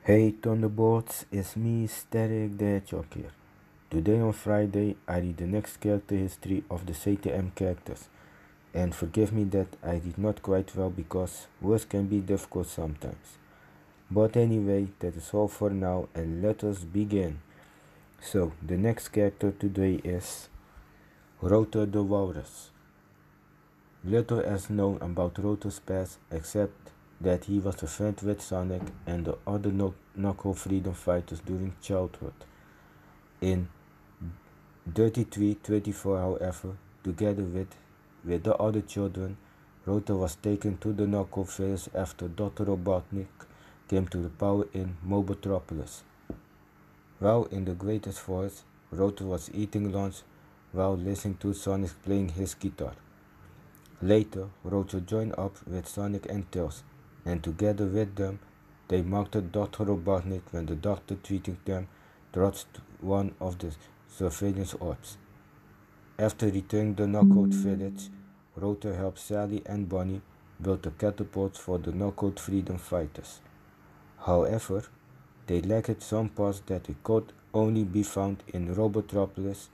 Hey Thunderbolts, it's me, Static The Hedgehog here. Today on Friday, I read the next character history of the SATAM Characters. And forgive me that I read not quite well because words can be difficult sometimes. But anyway, that is all for now and let us begin. So, the next character today is Rotor the Walrus. Little is known about Rotor's past except that he was a friend with Sonic and the other knuckle freedom fighters during childhood. In 33-24, however, together with the other children, Rotor was taken to the Knuckle Village after Dr. Robotnik came to the power in Mobotropolis. While in the Greatest Forest, Rotor was eating lunch while listening to Sonic playing his guitar. Later, Rotor joined up with Sonic and Tails, and together with them, they mocked Dr. Robotnik when the doctor treating them trudged one of the surveillance orbs. After returning to the Knockout Village, Rotor helped Sally and Bonnie build the catapults for the Knockout Freedom Fighters. However, they lacked some parts that could only be found in Robotropolis.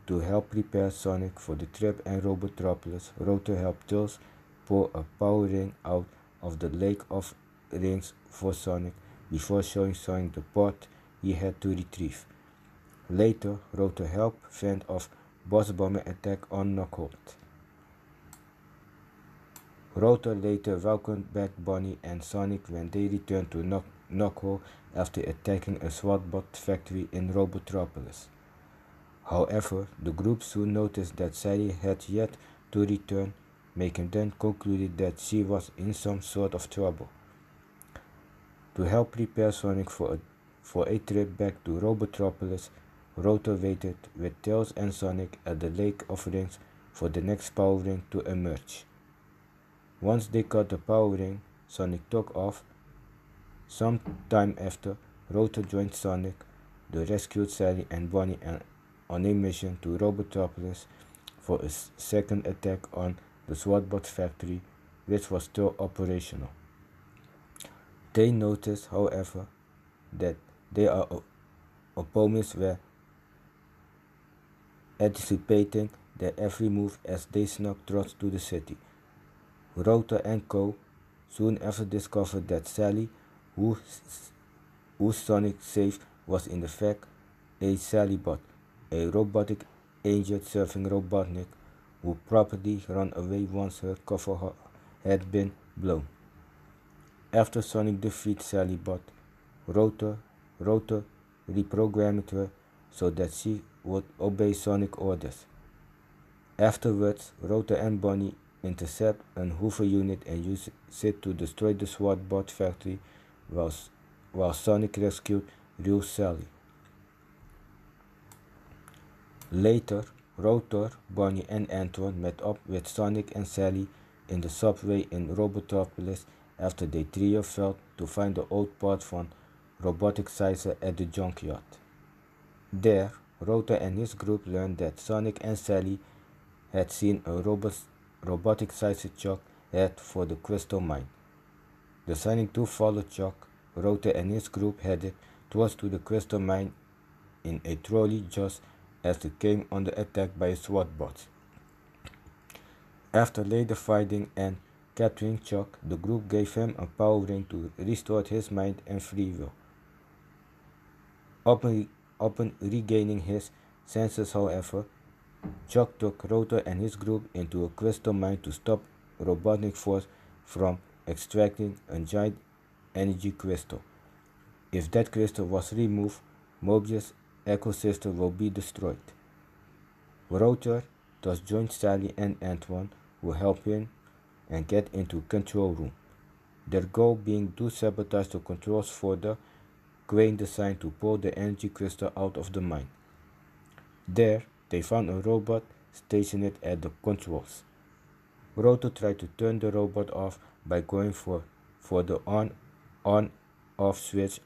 To help prepare Sonic for the trip in Robotropolis, Rotor helped Tails pour a power ring out of the lake of rings for Sonic before showing Sonic the part he had to retrieve. Later, Rotor helped fend off Boss Bomber attack on Knockout. Rotor later welcomed back Bonnie and Sonic when they returned to Knockout after attacking a SWAT factory in Robotropolis. However, the group soon noticed that Sally had yet to return, making them conclude that she was in some sort of trouble. To help prepare Sonic for a trip back to Robotropolis, Rotor waited with Tails and Sonic at the Lake of Rings for the next power ring to emerge. Once they got the power ring, Sonic took off. Some time after, Rotor joined Sonic, the rescued Sally and Bonnie on a mission to Robotropolis for a second attack on the SWAT factory, which was still operational. They noticed, however, that their opponents were anticipating their every move as they snuck to the city. Rotor and Co. soon after discovered that Sally, who Sonic saved, was in fact a Sallybot, a robotic angel serving Robotnik, who probably ran away once her cover had been blown. After Sonic defeated Sallybot, Rotor reprogrammed her so that she would obey Sonic orders. Afterwards, Rotor and Bonnie intercept an Hoover unit and use it to destroy the SWAT factory while Sonic rescued real Sally. Later, Rotor, Bonnie, and Antoine met up with Sonic and Sally in the subway in Robotropolis after they trio failed to find the old part from Robotic Sizer at the junkyard. There, Rotor and his group learned that Sonic and Sally had seen a Robotic Sizer Chuck head for the crystal mine. Deciding to follow Chuck, Rotor and his group headed towards the crystal mine in a trolley just as they came under attack by a SWAT bot. After later fighting and capturing Chuck, the group gave him a power ring to restore his mind and free will. Upon regaining his senses, however, Chuck took Rotor and his group into a crystal mine to stop Robotnik Force from extracting a giant energy crystal. If that crystal was removed, Mobius' ecosystem will be destroyed. Rotor thus joined Sally and Antoine, who help him and get into control room, their goal being to sabotage the controls for the crane designed to pull the energy crystal out of the mine. There, they found a robot stationed at the controls. Rotor tried to turn the robot off by going for the on-off switch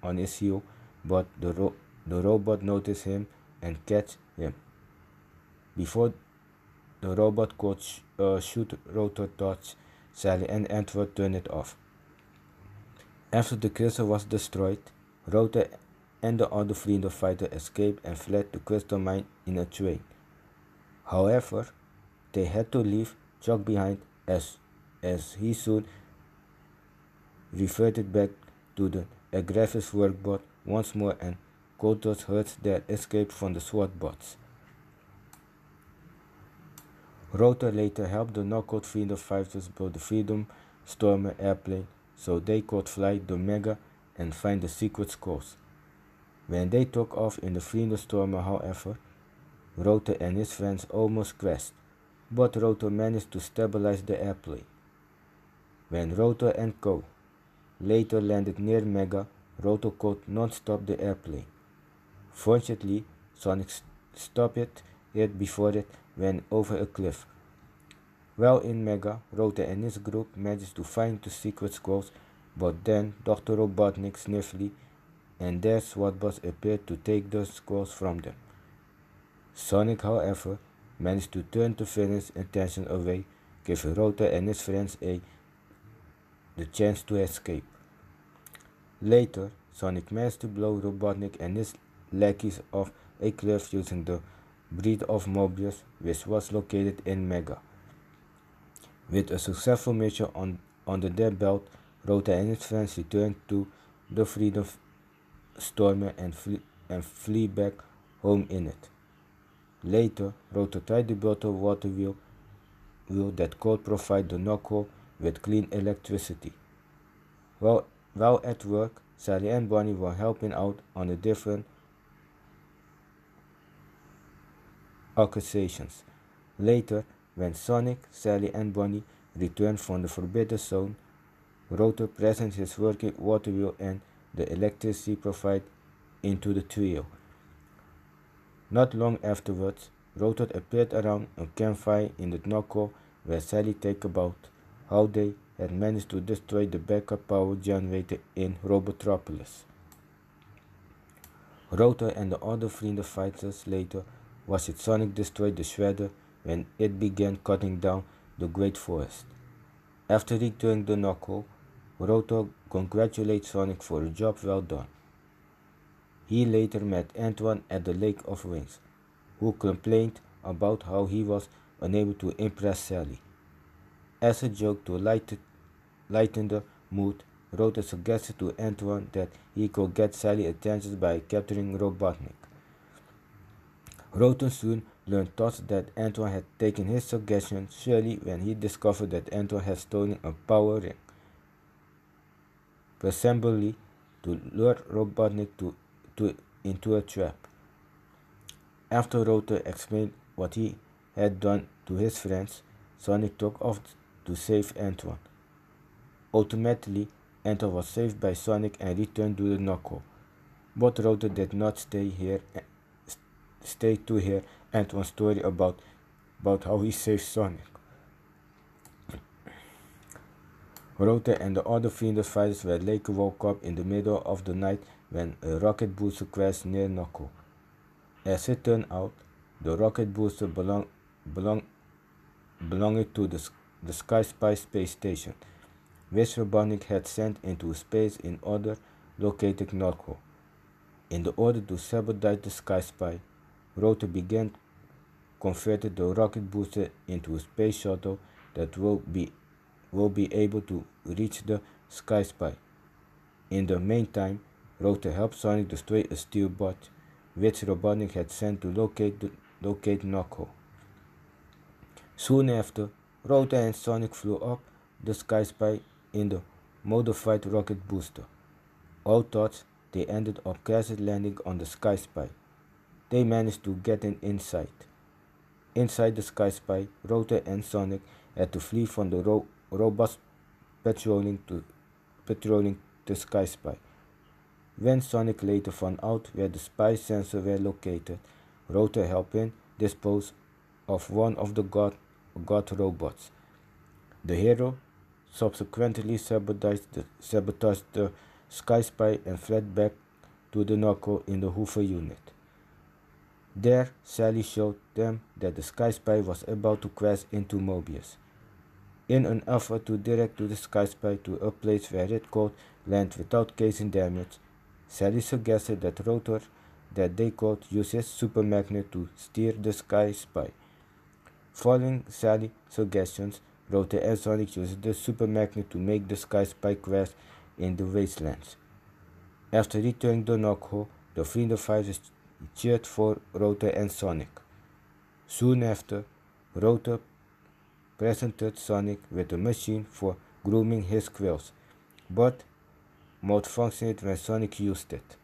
on his heel, but the robot noticed him and catch him. Before the robot could shoot Rotor thoughts, Sally and Antwoord turned it off. After the crystal was destroyed, Rotor and the other freedom fighter escaped and fled the crystal mine in a train. However, they had to leave Chuck behind as he soon reverted back to the aggressive workbot once more and Kotos heard their escape from the SWAT bots. Rotor later helped the knockout Freedom Fighters build the Freedom Stormer airplane so they could fly the Mega and find the secret scrolls. When they took off in the Freedom Stormer, however, Rotor and his friends almost crashed, but Rotor managed to stabilize the airplane. When Rotor and Co. later landed near Mega, Rotor could not stop the airplane. Fortunately, Sonic stopped it before it went over a cliff. While in Mega, Rotor and his group managed to find the secret scrolls, but then Dr. Robotnik, Sniffly, and their SWAT bots appeared to take the scrolls from them. Sonic, however, managed to turn the villain's attention away, giving Rotor and his friends the chance to escape. Later, Sonic managed to blow Robotnik and his lackeys off a cliff using the Breath of Mobius, which was located in Mega. With a successful mission under their belt, Rotor and his friends returned to the Freedom Stormer and flee back home in it. Later, Rotor tried to build a water wheel that could provide the Knuckle with clean electricity. While at work, Sally and Bonnie were helping out on the different accusations. Later, when Sonic, Sally, and Bonnie returned from the Forbidden Zone, Rotor presents his working water wheel and the electricity provided into the trio. Not long afterwards, Rotor appeared around a campfire in the Knuckle where Sally talked about how they had managed to destroy the backup power generator in Robotropolis. Rotor and the other Freedom Fighters later watched Sonic destroy the Shredder when it began cutting down the Great Forest. After returning the Knuckle, Rotor congratulated Sonic for a job well done. He later met Antoine at the Lake of Rings, who complained about how he was unable to impress Sally. As a joke to lighten the mood, Rotor suggested to Antoine that he could get Sally's attention by capturing Robotnik. Rotor soon learned thus that Antoine had taken his suggestion seriously when he discovered that Antoine had stolen a power ring, presumably to lure Robotnik into a trap. After Rotor explained what he had done to his friends, Sonic took off to save Antoine. Ultimately, Antoine was saved by Sonic and returned to the Knuckle, but Rotor did not stay to hear Antoine's story about how he saved Sonic. Rotor and the other Freedom Fighters were later woke up in the middle of the night when a rocket booster crashed near Knuckle. As it turned out, the rocket booster belonged to the Sky Spy space station, which Robotnik had sent into space in order to locate Knuckle. In the order to sabotage the Sky Spy, Rotor began converted the rocket booster into a space shuttle that will be able to reach the Sky Spy. In the meantime, Rotor helped Sonic destroy a steel bot, which Robotnik had sent to locate Knuckle. Soon after, Rotor and Sonic flew up the Sky Spy in the modified rocket booster. All thought they ended up crash landing on the Sky Spy. They managed to get inside. Inside the Sky Spy, Rotor and Sonic had to flee from the robots patrolling the Sky Spy. When Sonic later found out where the spy sensors were located, Rotor helped him dispose of one of the God robots. The hero subsequently sabotaged the Sky Spy and fled back to the Knuckle in the Hoover unit. There, Sally showed them that the Sky Spy was about to crash into Mobius. In an effort to direct to the Sky Spy to a place where it could land without causing damage, Sally suggested that they could use his super magnet to steer the Sky Spy. Following Sally's suggestions, Rotor and Sonic used the super magnet to make the Sky Spy crash in the wastelands. After returning the knockhole, the freedom fighters cheered for Rotor and Sonic. Soon after, Rotor presented Sonic with a machine for grooming his quills, but malfunctioned when Sonic used it.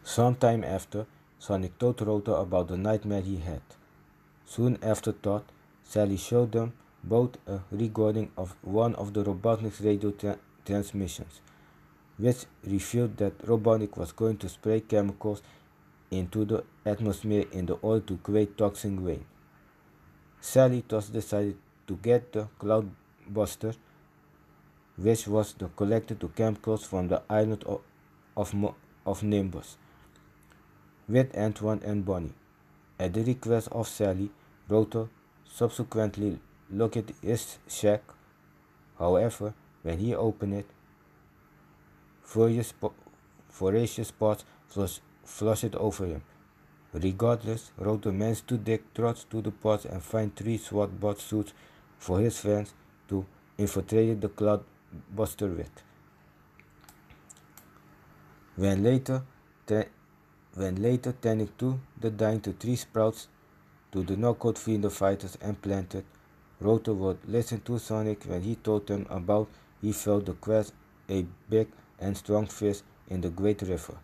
Sometime after, Sonic told Rotor about the nightmare he had. Soon after that, Sally showed them both a recording of one of the Robotnik's radio transmissions, which revealed that Robotnik was going to spray chemicals into the atmosphere in order to create toxic rain. Sally thus decided to get the Cloudbuster, which was the collected the chemicals from the island of Nimbus, with Antoine and Bonnie. At the request of Sally, Rotor subsequently looked at his shack. However, when he opened it, voracious spots flushed over him. Regardless, Rotor managed to dig through to the pots and find 3 SWAT bot suits for his friends to infiltrate the Cloudbuster with. When later tending to the dying to 3 sprouts to the knockout freedom fighters and planted, Rotor would listen to Sonic when he told them about he felt the crash a big and strong fish in the Great River.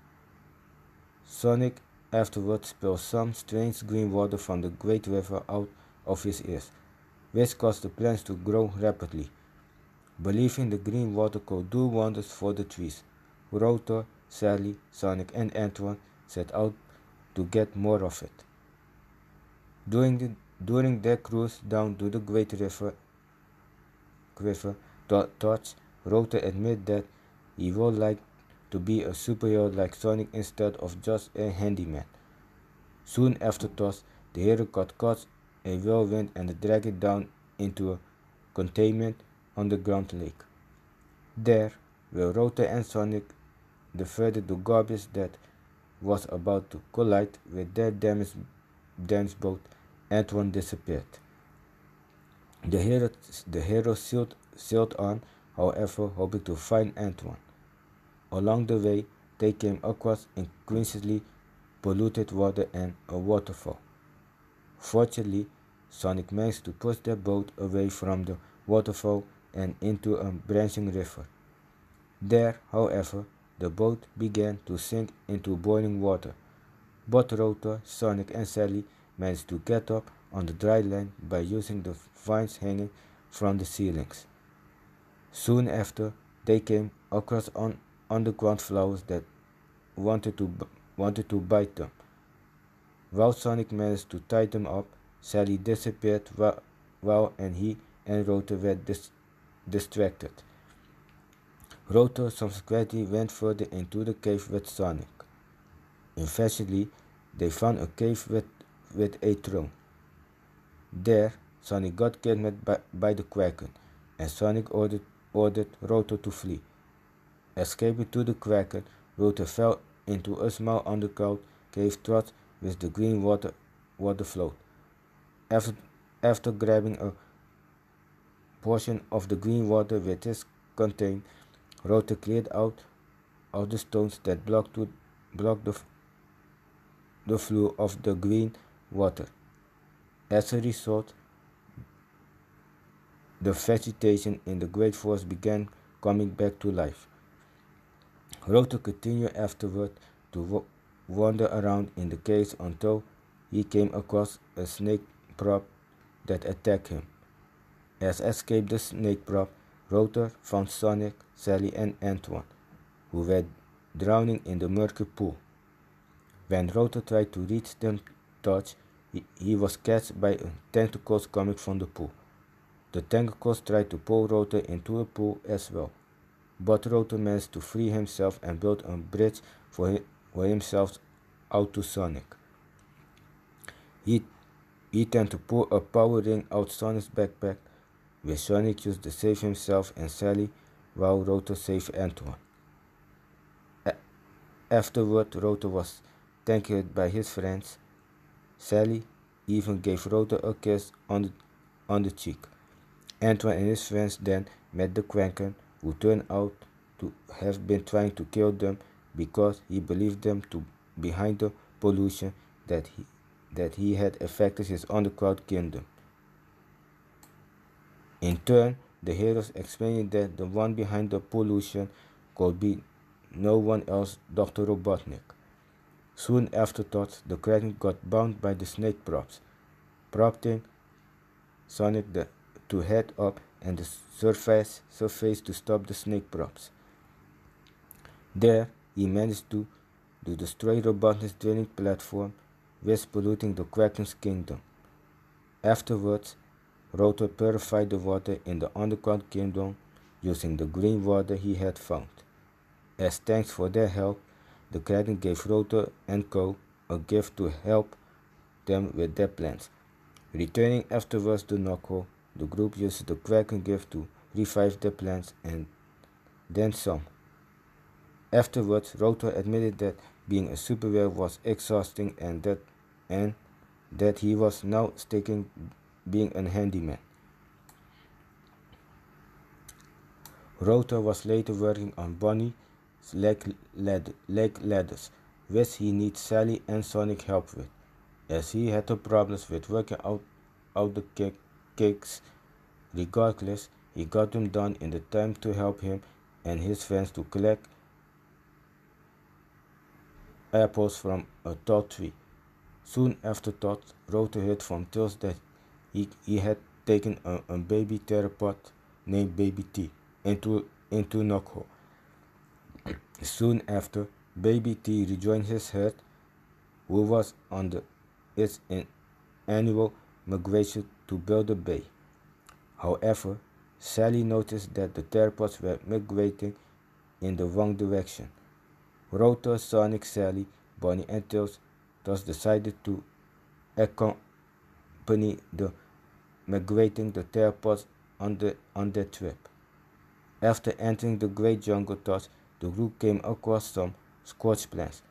Sonic afterwards spilled some strange green water from the Great River out of his ears, which caused the plants to grow rapidly. Believing the green water could do wonders for the trees, Rotor, Sally, Sonic, and Antoine set out to get more of it. During their cruise down to the Great River, Rotor admitted that he would like to be a superhero like Sonic instead of just a handyman. Soon after that, the hero got caught a whirlwind and dragged it down into a containment underground lake. There, where Rotor and Sonic diverted the garbage that was about to collide with their damaged boat, Antoine disappeared. The hero sailed on, however, hoping to find Antoine. Along the way, they came across increasingly polluted water and a waterfall. Fortunately, Sonic managed to push their boat away from the waterfall and into a branching river. There, however, the boat began to sink into boiling water, but Rotor, Sonic, and Sally managed to get up on the dry land by using the vines hanging from the ceilings. Soon after, they came across underground flowers that wanted to bite them. While Sonic managed to tie them up, Sally disappeared while he and Rotor were distracted. Rotor subsequently went further into the cave with Sonic. Eventually, they found a cave with a throne. There, Sonic got kidnapped by the Kraken, and Sonic ordered Rotor to flee. Escaping to the Kraken, Rotor fell into a small underground cave filled with the green water float. After grabbing a portion of the green water with his contained, Rotor cleared out the stones that blocked the flow of the green water. As a result, the vegetation in the Great Forest began coming back to life. Rotor continued afterward to wander around in the caves until he came across a snake prop that attacked him. As escaped the snake prop, Rotor found Sonic, Sally, and Antoine, who were drowning in the murky pool. When Rotor tried to reach them touch, he was catched by tentacles coming from the pool. The tentacles tried to pull Rotor into the pool as well, but Rotor managed to free himself and build a bridge for himself out to Sonic. He Ethan to pull a power ring out Sonic's backpack, which Sonic used to save himself and Sally, while Rotor saved Antoine. Afterward, Rotor was thanked by his friends. Sally even gave Rotor a kiss on the cheek. Antoine and his friends then met the Kraken, who turned out to have been trying to kill them because he believed them to be behind the pollution that he had affected his underground kingdom. In turn, the heroes explained that the one behind the pollution could be no one else Dr. Robotnik. Soon afterwards, the Kraken got bound by the snake prompting Sonic to head up and the surface to stop the snake props. There, he managed to destroy Robotnik's drilling platform, thus polluting the Kraken's kingdom. Afterwards, Rotor purified the water in the underground kingdom using the green water he had found. As thanks for their help, the Kraken gave Rotor and Co. a gift to help them with their plans. Returning afterwards to Knuckle, the group used the Kraken gift to revive their plans and then some. Afterwards, Rotor admitted that being a superhero was exhausting and that he was now sticking being a handyman. Rotor was later working on Bonnie's leg ladders, which he needed Sally and Sonic help with, as he had problems with working out the kicks. Regardless, he got them done in the time to help him and his friends to collect apples from a tall tree. Soon after that, Rotor heard from Tails that he had taken a baby theropod named Baby T into Knuckle. Soon after, Baby T rejoined his herd, who was on its annual migration to Builder Bay. However, Sally noticed that the theropods were migrating in the wrong direction. Rotor, Sonic, Sally, Bonnie, and Tails thus decided to accompany the migrating the theropods on their trip. After entering the great jungle toss, the group came across some scorch plants.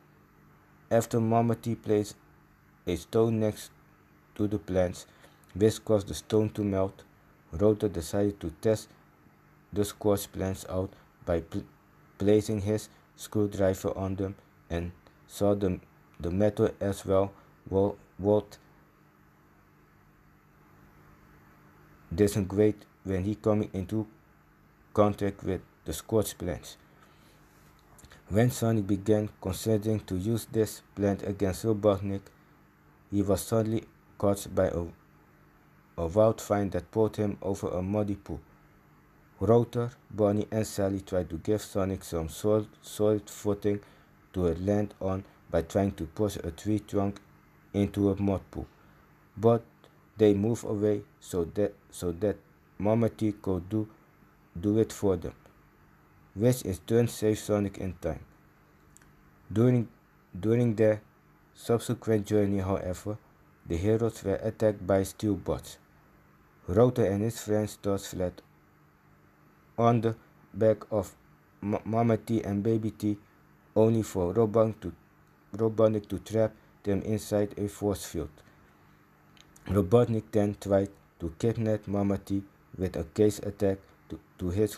After Mama T placed a stone next to the plants, which caused the stone to melt, Rotor decided to test the scorch plants out by placing his screwdriver on them and saw the metal as well would disintegrate when he came into contact with the scorch plants. When Sonic began considering to use this plant against Robotnik, he was suddenly caught by a wildfire that pulled him over a muddy pool. Rotor, Bonnie, and Sally tried to give Sonic some solid footing to land on by trying to push a tree trunk into a mud pool, but they moved away so that Mama T could do it for them, which in turn saved Sonic in time. During their subsequent journey, however, the heroes were attacked by steel bots. Rotor and his friends thus fled on the back of Mama T and Baby T, only for Robotnik to trap them inside a force field. Robotnik then tried to kidnap Mama T with a cage attack to his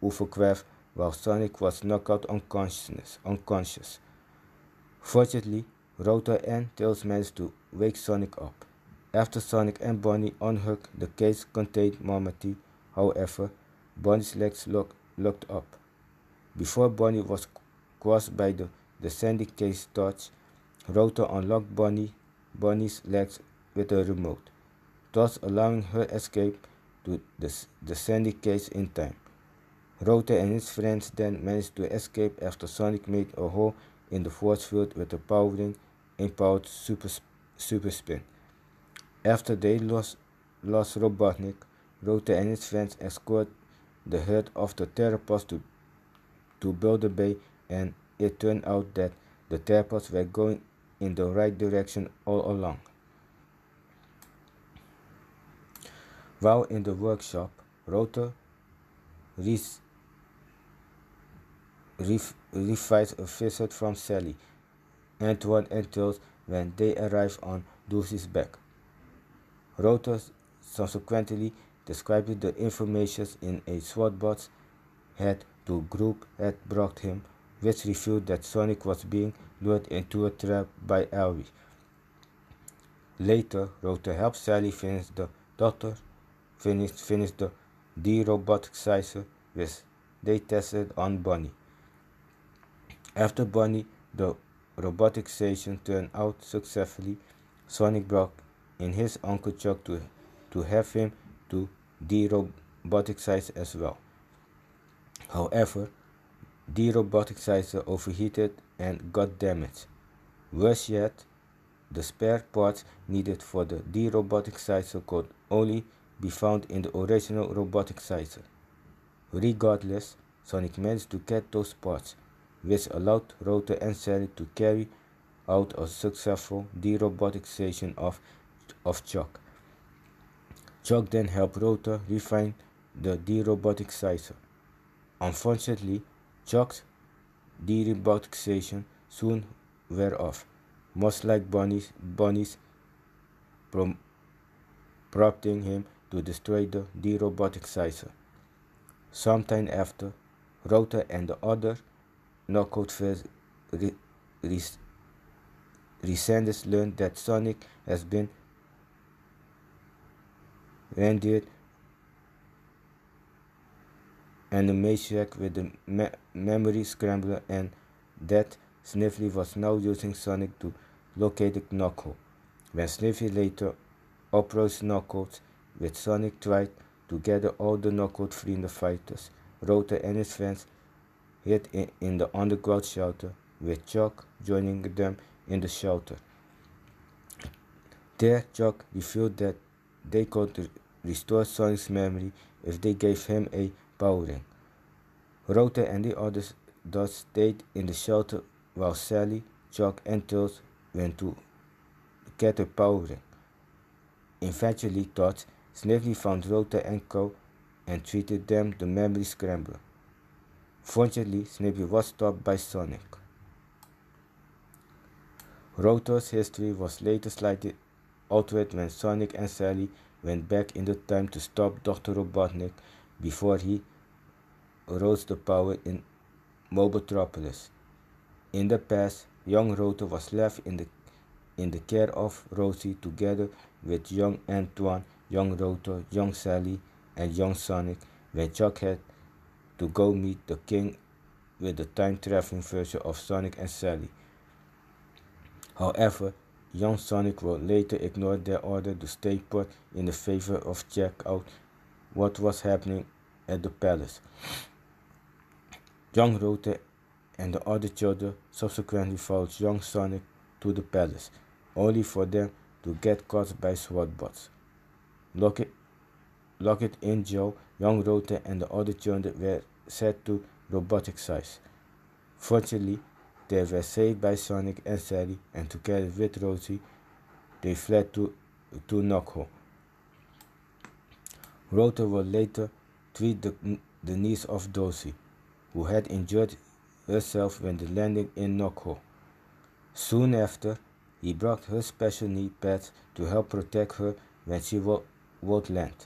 hovercraft while Sonic was knocked out unconscious. Fortunately, Rotor and Tails managed to wake Sonic up. After Sonic and Bonnie unhooked the cage contained Mama T, however, Bonnie's legs locked up. Before Bonnie was crossed by the descending cage torch, Rotor unlocked Bonnie's legs with a remote, thus allowing her escape to the descending cage in time. Rotor and his friends then managed to escape after Sonic made a hole in the force field with a powered super spin. After they lost Robotnik, Rotor and his friends escorted the herd of the theropods to Builder Bay, and it turned out that the theropods were going in the right direction all along. While in the workshop, Rotor refights a visit from Sally, Antoine and Tails when they arrive on Dulce's back. Rotor subsequently describes the information in a SWAT head to group had brought him, which revealed that Sonic was being lured into a trap by Elry. Later, Rotor helps Sally finish the de-roboticizer, which they tested on Bonnie. After Bonnie, the roboticization turned out successfully, Sonic brought in his Uncle Chuck to have him to de-roboticize as well. However, the roboticizer overheated and got damaged. Worse yet, the spare parts needed for the de-roboticizer could only be found in the original roboticizer. Regardless, Sonic managed to get those parts, which allowed Rotor and Sally to carry out a successful de-roboticization of Chuck. Chuck then helped Rotor refine the de-roboticizer. Unfortunately, Chuck's de-roboticization soon wear off, much like Bonnie's, prompting him to destroy the de-roboticizer. Sometime after, Rotor and the other knockout descendants learned that Sonic has been rendered Animaniac with the memory scrambler and that Sniffly was now using Sonic to locate the knockout. When Sniffly later approached Knockout with Sonic tried to gather all the Knockout freedom fighters, Rotor and his friends hid in the underground shelter, with Chuck joining them in the shelter. There, Chuck revealed that they could restore Sonic's memory if they gave him a power ring. Rotor and the others thus stayed in the shelter while Sally, Chuck, and Tails went to get a power ring. Eventually, thought Sniffly found Rotor and Co. and treated them the memory scrambler. Fortunately, Sniffly was stopped by Sonic. Rotor's history was later slightly altered when Sonic and Sally went back in the time to stop Dr. Robotnik before he rose the power in Mobotropolis. In the past, young Rotor was left in the care of Rosie together with young Antoine, young Rotor, young Sally, and young Sonic when Chuck had to go meet the king with the time-traveling version of Sonic and Sally. However, young Sonic would later ignore their order to stay put in the favor of check out what was happening at the palace. Young Rotor and the other children subsequently followed young Sonic to the palace, only for them to get caught by SWAT bots. Locked in jail, young Rotor and the other children were set to roboticize. Fortunately, they were saved by Sonic and Sally, and together with Rosie, they fled to Knockho. Rotor would later treat the niece of Dorsey, who had injured herself when the landing in Knockho. Soon after, he brought her special need pads to help protect her when she would land.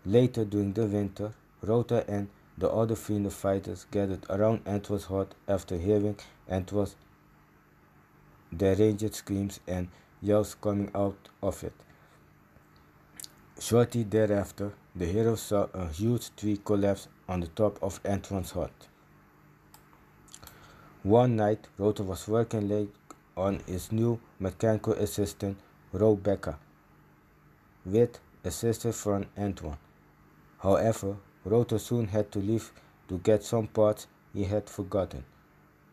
Later during the winter, Rotor and the other freedom fighters gathered around Antoine's hut after hearing Antoine's deranged screams and yells coming out of it. Shortly thereafter, the heroes saw a huge tree collapse on the top of Antoine's hut. One night, Rotor was working late on his new mechanical assistant, Rebecca, with assistance from Antoine. However, Rotor soon had to leave to get some parts he had forgotten.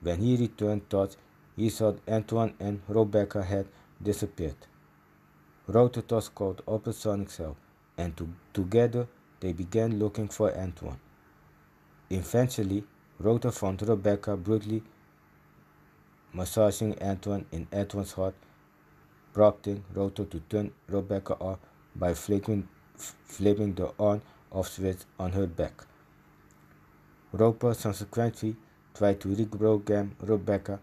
When he returned, thought he saw Antoine and Rebecca had disappeared. Rotor thus called up Sonic's help, and together they began looking for Antoine. Eventually, Rotor found Rebecca brutally massaging Antoine in Antoine's hut, prompting Rotor to turn Rebecca off by flipping the on-off switch on her back. Roper subsequently tried to reprogram Rebecca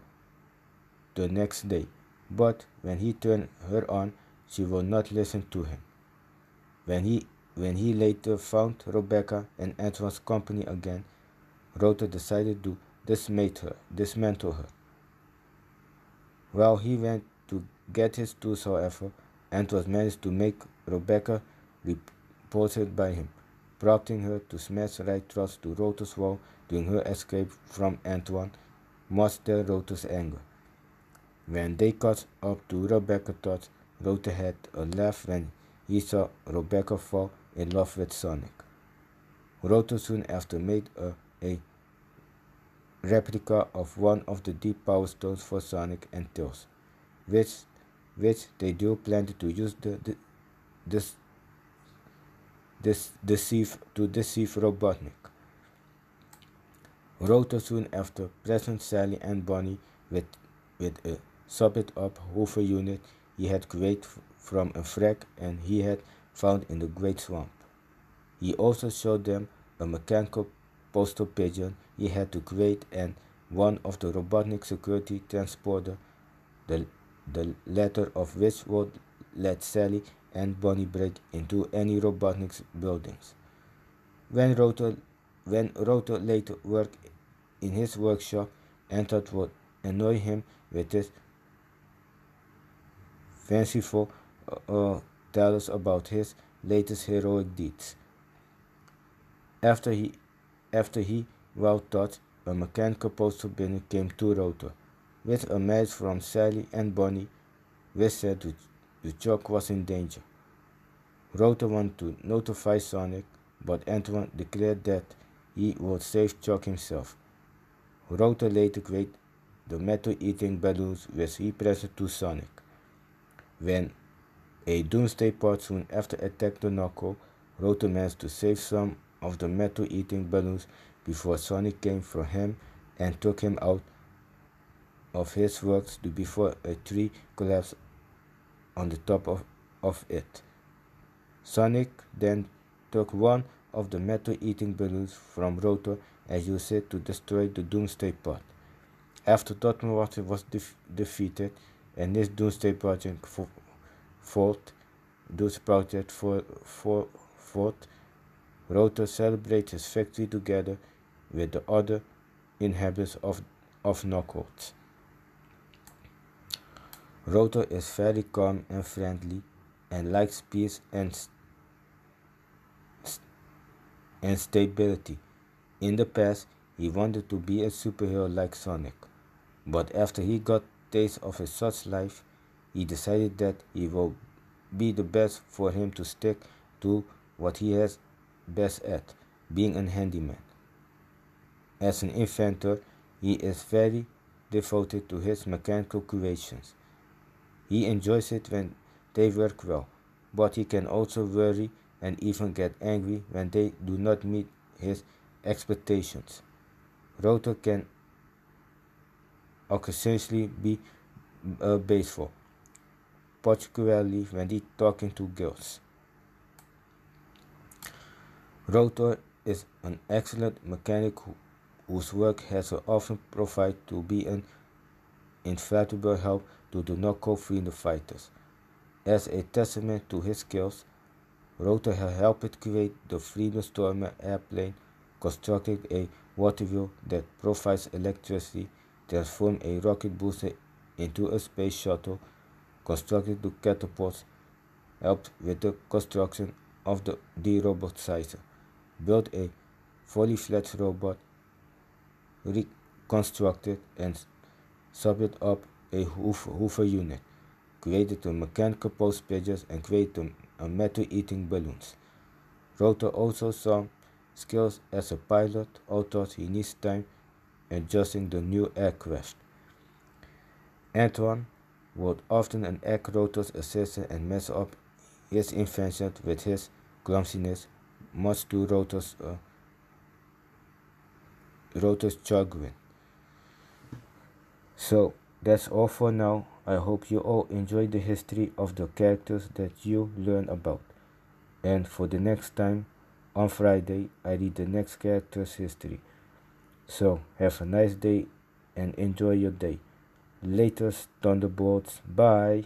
the next day, but when he turned her on, she would not listen to him. When he later found Rebecca in Antoine's company again, Rotor decided to dismantle her. While he went to get his tools, however, Antoine managed to make Rebecca repulsed by him, prompting her to smash right thrust to Rotor's wall during her escape from Antoine, much to Rotor's anger. When they caught up to Rebecca, thought Rotor had a laugh when he saw Rebecca fall in love with Sonic. Rotor soon after made a replica of one of the deep power stones for Sonic and Tails, which they do planned to use deceive Robotnik. Rotor soon after presents Sally and Bonnie with a souped up Hoover unit he had created from a wreck and he had found in the Great Swamp. He also showed them a mechanical postal pigeon he had to create and one of the Robotnik security transporter, the latter of which would let Sally and Bonnie break into any Robotnik's buildings. When Rotor later worked in his workshop, Anton would annoy him with his fanciful tales about his latest heroic deeds. After he well thought, a mechanical postal pigeon came to Rotor, with a message from Sally and Bonnie, which said the Chuck was in danger. Rotor wanted to notify Sonic, but Antoine declared that he would save Chuck himself. Rotor later created the metal-eating balloons which he presented to Sonic. When a Doomsday Pod soon after attacked the Knuckle, Rotor managed to save some of the metal-eating balloons before Sonic came for him and took him out of his works before a tree collapsed on the top of it. Sonic then took one of the metal-eating balloons from Rotor and used it to destroy the Doomsday Pod. After Dr. Watson was defeated and his Doomsday Project fought, Rotor celebrated his victory together with the other inhabitants of Knuckles. Rotor is very calm and friendly and likes peace and stability. In the past, he wanted to be a superhero like Sonic, but after he got a taste of such life, he decided that it would be the best for him to stick to what he is best at, being a handyman. As an inventor, he is very devoted to his mechanical creations. He enjoys it when they work well, but he can also worry and even get angry when they do not meet his expectations. Rotor can occasionally be boastful, particularly when he talking to girls. Rotor is an excellent mechanic whose work has often proved to be an invaluable help to the Knuckle freedom fighters. As a testament to his skills, Rotor has helped create the Freedom Stormer airplane, constructed a water wheel that provides electricity, transformed a rocket booster into a space shuttle, constructed the catapults, helped with the construction of the roboticizer, built a fully fledged robot, reconstructed and subbed up a Hoover unit, created the mechanical post pigeons and created a metal-eating balloons. Rotor also some skills as a pilot, although he needs time adjusting the new aircraft. Antoine would often act Rotor's assistant and mess up his invention with his clumsiness, much to Rotor's chagrin. So that's all for now. I hope you all enjoyed the history of the characters that you learn about. and for the next time, on Friday, I read the next character's history. So, have a nice day and enjoy your day. Laterzzz Thunderbolts. Bye.